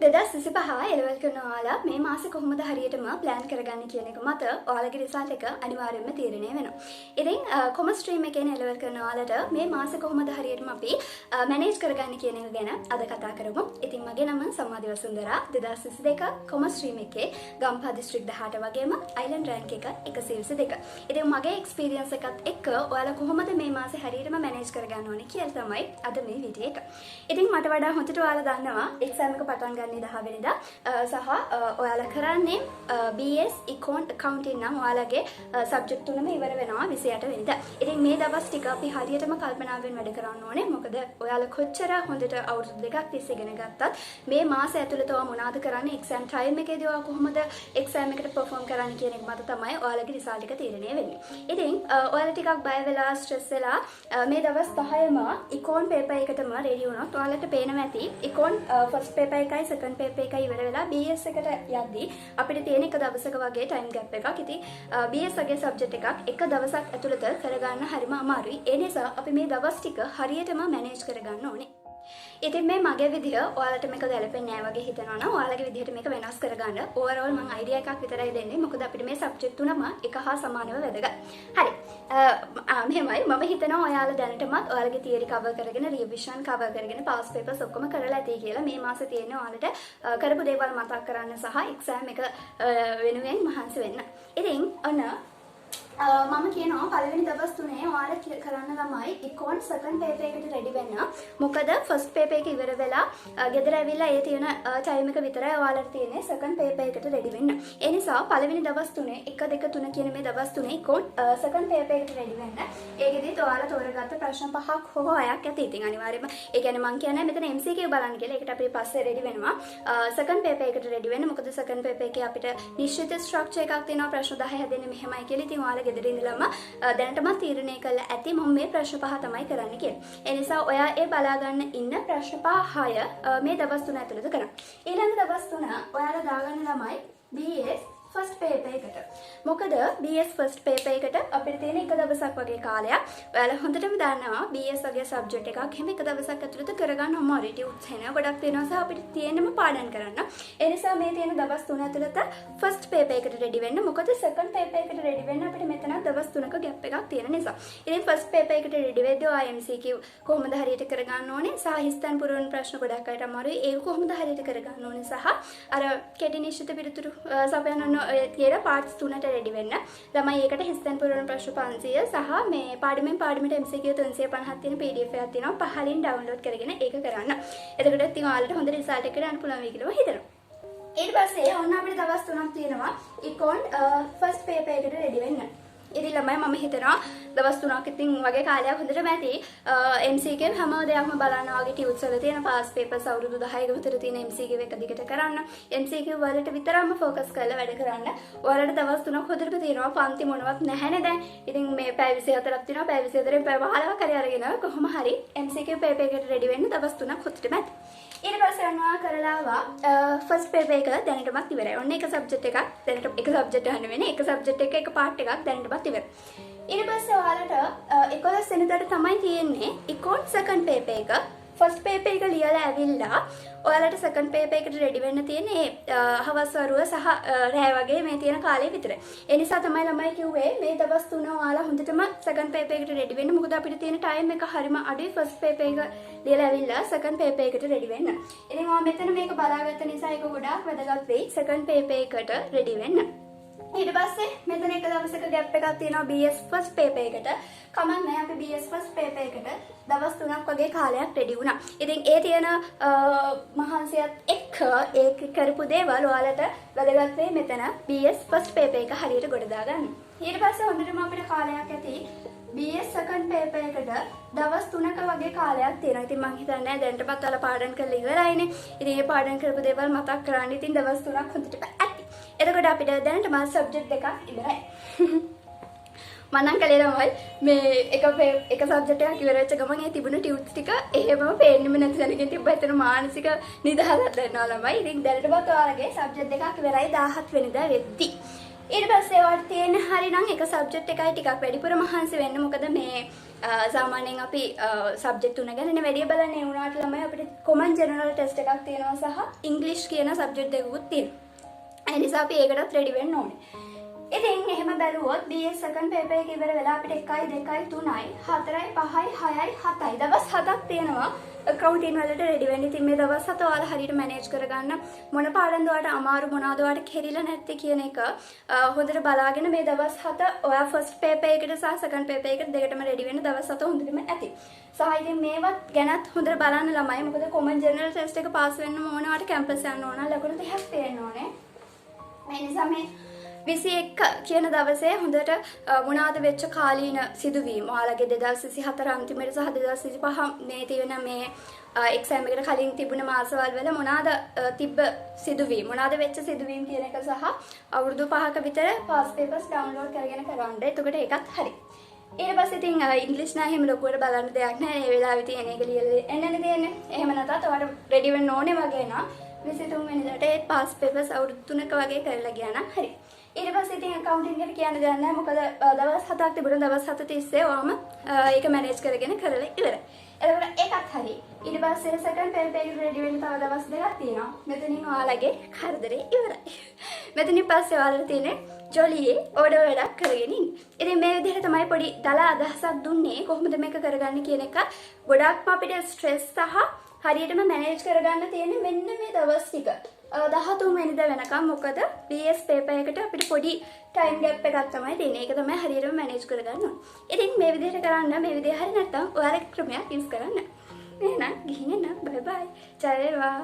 2025 A level කරන ඔයාලා මේ මාසේ කොහොමද හරියටම ප්ලෑන් කරගන්නේ කියන එක මත ඔයාලගේ රිසල්ට් එක අනිවාර්යයෙන්ම තීරණය වෙනවා. ඉතින් කොමර්ස් ස්ට්‍රීම් එකේ එලෙවල් කරන ඔයාලට මේ මාසේ කොහොමද හරියටම අපි මැනේජ් කරගන්නේ කියන එක ගැන අද කතා කරමු. ඉතින් මගේ නම සම්මාදි වසුන්දරා 2022 කොමර්ස් ස්ට්‍රීම් එකේ ගම්පහ දිස්ත්‍රික් 18 වගේම අයිලන්ඩ් රෑන්ක් එක 122. ඉතින් මගේ එක්ස්පීරියන්ස් එකත් එක්ක ඔයාලා කොහොමද මේ මාසේ හරියටම මැනේජ් කරගන්න ඕනේ කියලා තමයි අද මේ වීඩියෝ එක. ඉතින් මට වඩා හොඳට ඔයාලා දන්නවා එක්සෑම් එක පටන් ගන්න 10 වෙනිදා සහ ඔයාලා කරන්නේ BS Econ Accounting නම් ඔයාලගේ සබ්ජෙක්ට් තුනම ඉවර වෙනවා 28 වෙනිදා. ඉතින් මේ දවස් ටික අපි හරියටම කල්පනාවෙන් වැඩ කරන්න ඕනේ. මොකද ඔයාලා කොච්චර හොඳට අවුරුදු දෙකක් තිස්සේ ඉගෙන ගත්තත් මේ මාසය ඇතුළත ඔයා මොනවද කරන්නේ එක්සෑම් ටයිම් එකේදී ඔයා කොහොමද එක්සෑම් එකට පර්ෆෝම් කරන්න කියන එක මත තමයි ඔයාලගේ රිසල්ට් එක තීරණය වෙන්නේ. ඉතින් ඔයාලා ටිකක් බය වෙලා ස්ට්‍රෙස් වෙලා මේ දවස් 10ම Econ paper එකටම රෙඩි වුණොත් ඔයාලට පේනවා ඇති Econ first paper එකයි second paper එකයි ඉවර වෙලා BS එකට යද්දී අපිට තියෙන එක දවසක වගේ ටයිම් ගැප් එකක්. ඉතින් BS වගේ සබ්ජෙක්ට් එකක් එක දවසක් ඇතුළත කරගන්න හරිම අමාරුයි. ඒ නිසා අපි මේ දවස් ටික හරියටම මැනේජ් කරගන්න ඕනේ. ඉතින් මේ මගේ විදිහ ඔයාලට මේක ගැලපෙන්නේ නැහැ වගේ හිතනවා නම් ඔයාලගේ විදිහට මේක වෙනස් කරගන්න ඕවරෝල් මම අයිඩියා එකක් විතරයි දෙන්නේ. මොකද අපිට මේ සබ්ජෙක්ට් තුනම එක හා සමානව වැදගත්. හරි. මෙහෙමයි මම හිතනවා ඔයාලා දැනටමත් ඔයාලගේ තියරි කවර් කරගෙන රිවිෂන් කවර් කරගෙන පාස් පේපර්ස් ඔක්කොම කරලා ඇති කියලා. මේ මාසේ තියෙන්නේ ඔයාලට කරපු දේවල් මතක් කරන්න සහ එක්සෑම් එක වෙනුවෙන් මහන්සි වෙන්න. ඉතින් ඔන්න මම කියනවා පළවෙනි දවස් තුනේ ඔයාලා කරන්න ළමයි Econ second paper එකට ready වෙන්න. මොකද first paper එක ඉවර වෙලා ගෙදර ඇවිල්ලා ඒ තියෙන time එක විතරයි ඔයාලට තියෙන්නේ second paper එකට ready වෙන්න. ඒ නිසා පළවෙනි දවස් තුනේ 1 2 3 කියන මේ දවස් තුනේ Econ second paper එකට ready වෙන්න. ඒකෙදිත් ඔයාලා තෝරගත්ත ප්‍රශ්න 5ක් හෝ 6ක් ඇති. ඉතින් අනිවාර්යයෙන්ම ඒ කියන්නේ මම කියන්නේ මෙතන MCQ බලන්න කියලා. ඒකට අපි පස්සේ ready වෙනවා. second paper එකට ready වෙන්න. මොකද second paper එකේ අපිට නිශ්චිත structure එකක් තියෙනවා. ප්‍රශ්න 10 හැදෙන්නේ මෙහෙමයි කියලා. ඉතින් ඔයාලා ගෙදර ඉඳලම දැනටමත් තීරණය කළා ඇති මම මේ ප්‍රශ්න 5 තමයි කරන්න කියලා. ඒ නිසා ඔයා ඒ බලා ගන්න ඉන්න ප්‍රශ්න 5 6 මේ දවස් 3 ඇතුළත කරන්න. ඊළඟ දවස් 3 ඔයාලා දාගන්න ළමයි BS first paper එකට. මොකද BS first paper එකට අපිට තියෙන එක දවසක් වගේ කාලයක්. ඔයාලා හොඳටම දන්නවා BS වගේ සබ්ජෙක්ට් එකක් හැම එක දවසක් ඇතුළත කරගන්න අමාරුයි. ටියුට්ස් එනවා ගොඩක් තියෙනවා සහ අපිට තියෙනම පාඩම් කරන්න. ඒ නිසා මේ තියෙන දවස් 3 ඇතුළත first paper එකට ready වෙන්න. මොකද second paper එකට ready වෙන්න අපිට මෙතන දවස් 3ක gap එකක් තියෙන නිසා. ඉතින් first paper එකට ready වෙද්දී ඔය MCQ කොහොමද හරියට කරගන්න ඕනේ සහ හිස්තන් පුරවන ප්‍රශ්න ගොඩක් අයට අමාරුයි. ඒක කොහොමද හරියට කරගන්න ඕනේ සහ අර කෙටි නිශ්චිත පිළිතුරු සපයන කියලා පාර්ට්ස් 3ට රෙඩි වෙන්න. ළමයි ඒකට හිස්තැන් පුරවන ප්‍රශ්න 500 සහ මේ පාඩමෙන් පාඩමට MCQ 350ක් තියෙන PDF එකක් තියෙනවා. පහලින් ඩවුන්ලෝඩ් කරගෙන ඒක කරන්න. එතකොට ඉතින් ඔයාලට හොඳ රිසල්ට් එකක් ගන්න පුළුවන් වෙයි කියලා මම හිතනවා. ඊට පස්සේ ඔන්න අපිට දවස් 3ක් තියෙනවා Econ first paper එකට රෙඩි වෙන්න. ඉතින් ළමයි මම හිතනවා දවස් 3ක් ඉතින් වගේ කාලයක් හොඳටම ඇති MCQ හැම දෙයක්ම බලන්න වගේ ටියුට්ස් වල තියෙන පාස් පේපර්ස් අවුරුදු 10ක විතර තියෙන MCQ එක දිගට කරන්න MCQ වලට විතරම ફોකස් කරලා වැඩ කරන්න. ඔයාලට දවස් 3ක් හොඳටම තියෙනවා පන්ති මොනවත් නැහැනේ දැන්. ඉතින් මේ පැය 24ක් තියෙනවා පැය 24න් පැය 15ක් හරි අරගෙන කොහොම හරි MCQ paper එකට ready වෙන්න දවස් 3ක් හොඳටම ඇති. ඊට පස්සේ යනවා කරලාවා ෆස්ට් පේපර් එක දැනටමත් ඉවරයි. ඔන්න එක සබ්ජෙක්ට් එකක් දැනට එක සබ්ජෙක්ට් ගන්න වෙන්නේ. එක සබ්ජෙක්ට් එක පාර්ට් එකක් දැනටමත් ඉවරයි. ඊට පස්සේ ඔයාලට 11 වෙනිදාට තමයි තියෙන්නේ Econ second paper එක. ෆස්ට් පේපර් එක ලියලා ඇවිල්ලා ඔයාලට සෙකන්ඩ් පේපර් එකට රෙඩි වෙන්න තියෙන්නේ හවස් වරුව සහ රෑ වගේ මේ තියෙන කාලේ විතරයි. ඒ නිසා තමයි ළමයි කිව්වේ මේ දවස් 3 ඔයාලා හොඳටම සෙකන්ඩ් පේපර් එකට රෙඩි වෙන්න. මොකද අපිට තියෙන ටයිම් එක හරිම අඩුයි ෆස්ට් පේපර් එක ලියලා ඇවිල්ලා සෙකන්ඩ් පේපර් එකට රෙඩි වෙන්න. ඉතින් මම මෙතන මේක බලාගත්ත නිසා ඒක ගොඩාක් වැදගත් වෙයි සෙකන්ඩ් පේපර් එකට රෙඩි වෙන්න. ඊට පස්සේ මෙතන එක දවසක ගැප් එකක් තියෙනවා BS first paper එකට. කමක් නැහැ අපි BS first paper එකට දවස් 3ක් වගේ කාලයක් රෙඩි වුණා. ඉතින් ඒ තියෙන මහන්සියත් එක්ක ඒක කරපු දේවල් ඔයාලට වැදගත් වෙයි මෙතන BS first paper එක හරියට ගොඩ දාගන්න. ඊට පස්සේ හොඳටම අපිට කාලයක් ඇති BS second paper එකට දවස් 3ක වගේ කාලයක් තියෙනවා. ඉතින් මම හිතන්නේ දැනටපත් ඔයාලා පාඩම් කරලා ඉවරයිනේ. ඉතින් මේ පාඩම් කරපු දේවල් මතක් කරගන්න ඉතින් දවස් 3ක් හොඳට ඇති. එතකොට අපිට දැනටම සබ්ජෙක්ට් දෙකක් ඉවරයි. මම නම් කලේ ළමයි මේ එක සබ්ජෙක්ට් එකක් ඉවර වෙච්ච ගමන් ඒ තිබුණු ටියුට්ස් ටික එහෙමම පේන්නෙම නැති තැනකින් තිබ්බා. එතන මානසික නිදහසක් දැනනවා ළමයි. ඉතින් දැනටමත් ඔයාලගේ සබ්ජෙක්ට් දෙකක් ඉවරයි 17 වෙනිදා වෙද්දි. ඊට පස්සේ ඔයාලට තියෙන හරිනම් එක සබ්ජෙක්ට් එකයි ටිකක් වැඩිපුර මහන්සි වෙන්න. මොකද මේ සාමාන්‍යයෙන් අපි සබ්ජෙක්ට් තුන ගැන වැඩි බලන්නේ ඒ වුණාට ළමයි අපිට කොමන් ජෙනරල් ටෙස්ට් එකක් තියෙනවා සහ ඉංග්‍රීසි කියන සබ්ජෙක්ට් දෙකකුත් තියෙනවා. ඒ නිසා අපි ඒකටත් රෙඩි වෙන්න ඕනේ. ඉතින් එහෙම බැලුවොත් BS second paper එක ඉවර වෙලා අපිට 1 2 3යි 4යි 5යි 6යි 7යි දවස් 7ක් තියෙනවා accounting වලට රෙඩි වෙන්න. ඉතින් මේ දවස් 7 ඔයාලා හරියට මැනේජ් කරගන්න මොන පාඩම්ද ඔයාලට අමාරු මොනවාද ඔයාලට කෙරිලා නැත්තේ කියන එක හොඳට බලාගෙන මේ දවස් 7 ඔයා first paper එකට සහ second paper එකට දෙකටම රෙඩි වෙන්න දවස් 7 හොඳටම ඇති. සහ ඉතින් මේවත් ගැනත් හොඳට බලන්න ළමයි. මොකද common general test එක පාස් වෙන්න ඕන ඔයාලට campus යන්න ඕන ලකුණු 30ක් තියෙන්න ඕනේ. මේ නිසා මේ 21 කියන දවසේ හොඳට මොනවාද වෙච්ච කාලීන සිදුවීම් ඔයාලගේ 2024 අන්තිමට සහ 2025 මේ තියෙන මේ එක්සෑම් එකට කලින් තිබුණ මාසවල වල මොනවාද තිබ්බ සිදුවීම් මොනවාද වෙච්ච සිදුවීම් කියන එක සහ අවුරුදු 5ක විතර පාස් පේපර්ස් ඩවුන්ලෝඩ් කරගෙන කරන්න. එතකොට ඒකත් හරි. ඊට පස්සේ ඉතින් ඉංග්‍රීසි නෑ එහෙම ලොකුවට බලන්න දෙයක් නෑ. මේ වෙලාවේ තියෙන එක ලියලා එන්නනේ තියෙන්නේ. එහෙම නැත්නම් ඔයාලට රෙඩි වෙන්න ඕනේ වගේ නා 23 වෙනිදාට ඒ පාස් පේපර්ස් අවුරුදු 3ක වගේ කරලා ගියා නම් හරි. ඊට පස්සේ ඉතින් accounting එකට කියන්න දෙයක් නැහැ. මොකද දවස් 7ක් තිබුණා. දවස් 7 තිස්සේ ඔයාම ඒක මැනේජ් කරගෙන කරලා ඉවරයි. එතකොට ඒකත් හරි. ඊට පස්සේ second paper එක ready වෙන්න තව දවස් දෙකක් තියෙනවා. මෙතනින් ඔයාලගේ කරදරේ ඉවරයි. මෙතනින් පස්සේ ඔයාලට තියෙන්නේ ජොලියේ ඕඩර් වැඩක් කරගෙන ඉන්න. ඉතින් මේ විදිහට තමයි පොඩි දල අදහසක් දුන්නේ කොහොමද මේක කරගන්නේ කියන එක. ගොඩක්ම අපිට ස්ට්‍රෙස් සහ හරියටම මැනේජ් කරගන්න තියෙන්නේ මෙන්න මේ දවස් ටික. 13 වෙනිදා වෙනකම්. මොකද BS paper එකට අපිට පොඩි time gap එකක් තමයි තියෙන්නේ. ඒක තමයි හරියටම මැනේජ් කරගන්න ඕනේ. ඉතින් මේ විදිහට කරන්න මේ විදිහ හරි නැත්නම් ඔයාලගේ ක්‍රමයක් යූස් කරන්න. එහෙනම් ගිහින් එන්න. බයි බයි. ජය වේවා.